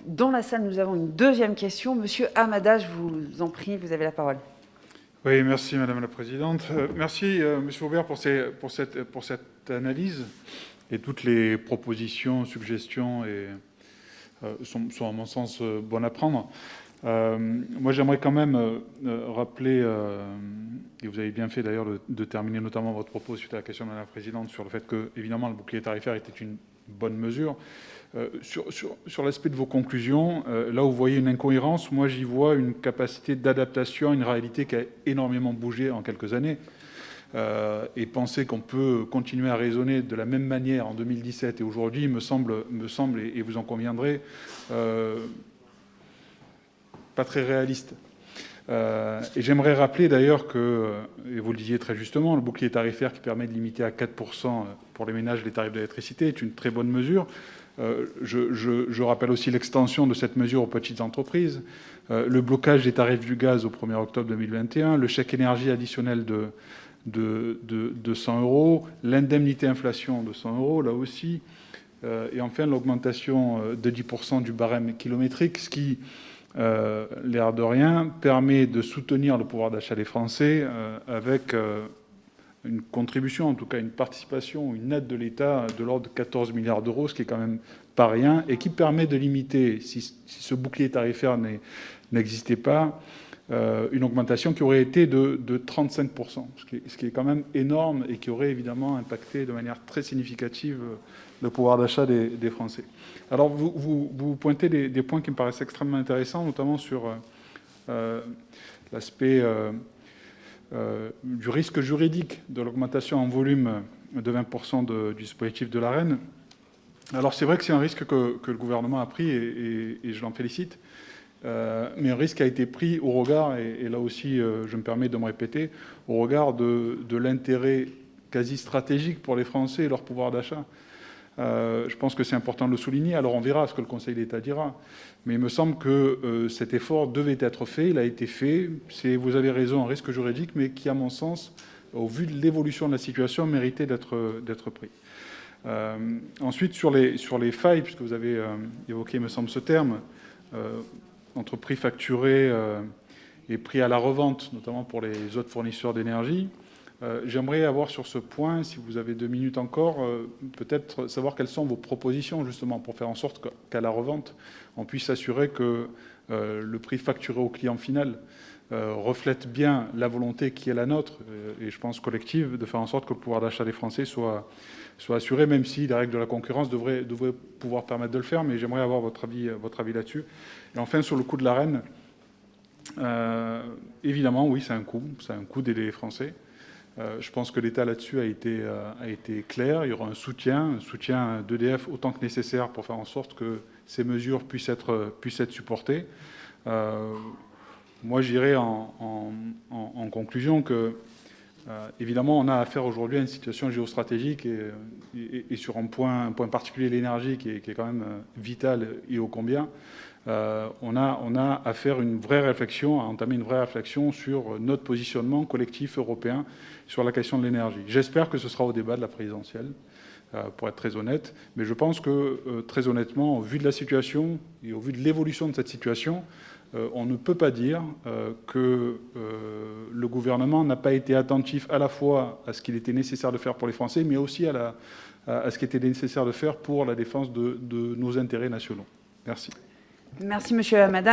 Dans la salle, nous avons une deuxième question. Monsieur Hamada, je vous en prie, vous avez la parole. Oui, merci Madame la Présidente. Merci Monsieur Aubert pour cette analyse, et toutes les propositions, suggestions sont à mon sens bonnes à prendre. Moi, j'aimerais quand même rappeler, et vous avez bien fait d'ailleurs de terminer notamment votre propos suite à la question de Madame la Présidente sur le fait que, évidemment, le bouclier tarifaire était une bonne mesure. Sur l'aspect de vos conclusions, là où vous voyez une incohérence, moi j'y vois une capacité d'adaptation à une réalité qui a énormément bougé en quelques années. Et penser qu'on peut continuer à raisonner de la même manière en 2017 et aujourd'hui me semble, et vous en conviendrez, pas très réaliste. Et j'aimerais rappeler d'ailleurs que, et vous le disiez très justement, le bouclier tarifaire qui permet de limiter à 4% pour les ménages les tarifs d'électricité est une très bonne mesure. Je rappelle aussi l'extension de cette mesure aux petites entreprises, le blocage des tarifs du gaz au 1er octobre 2021, le chèque énergie additionnel de 100 €, l'indemnité inflation de 100 €, là aussi, et enfin l'augmentation de 10% du barème kilométrique, ce qui, l'air de rien, permet de soutenir le pouvoir d'achat des Français avec une contribution, en tout cas une participation, une aide de l'État de l'ordre de 14 milliards d'euros, ce qui est quand même pas rien, et qui permet de limiter, si ce bouclier tarifaire n'existait pas, une augmentation qui aurait été de 35%, ce qui est quand même énorme et qui aurait évidemment impacté de manière très significative le pouvoir d'achat des Français. Alors vous pointez des points qui me paraissent extrêmement intéressants, notamment sur l'aspect du risque juridique de l'augmentation en volume de 20% du dispositif de l'Arenh. Alors c'est vrai que c'est un risque que le gouvernement a pris et je l'en félicite, mais un risque a été pris au regard, et là aussi je me permets de me répéter, au regard de l'intérêt quasi stratégique pour les Français et leur pouvoir d'achat. Je pense que c'est important de le souligner. Alors on verra ce que le Conseil d'État dira. Mais il me semble que cet effort devait être fait. Il a été fait. Vous avez raison, un risque juridique, mais qui, à mon sens, au vu de l'évolution de la situation, méritait d'être pris. Ensuite, sur les failles, puisque vous avez évoqué, il me semble, ce terme, entre prix facturés et prix à la revente, notamment pour les autres fournisseurs d'énergie. J'aimerais avoir sur ce point, si vous avez 2 minutes encore, peut-être savoir quelles sont vos propositions justement pour faire en sorte qu'à la revente, on puisse s'assurer que le prix facturé au client final reflète bien la volonté qui est la nôtre, et je pense collective, de faire en sorte que le pouvoir d'achat des Français soit assuré, même si les règles de la concurrence devraient pouvoir permettre de le faire, mais j'aimerais avoir votre avis là-dessus. Et enfin, sur le coût de l'Arenh, évidemment, oui, c'est un coût d'aider les Français. Je pense que l'État là-dessus a été clair. Il y aura un soutien d'EDF autant que nécessaire pour faire en sorte que ces mesures puissent être supportées. Moi, j'irais en conclusion que, évidemment, on a affaire aujourd'hui à une situation géostratégique et sur un point particulier, l'énergie, qui est quand même vital et ô combien. On a à faire une vraie réflexion, à entamer une vraie réflexion sur notre positionnement collectif européen sur la question de l'énergie. J'espère que ce sera au débat de la présidentielle, pour être très honnête, mais je pense que, très honnêtement, au vu de la situation et au vu de l'évolution de cette situation, on ne peut pas dire que le gouvernement n'a pas été attentif à la fois à ce qu'il était nécessaire de faire pour les Français, mais aussi à ce qu'il était nécessaire de faire pour la défense de nos intérêts nationaux. Merci. Merci, Monsieur Hamada.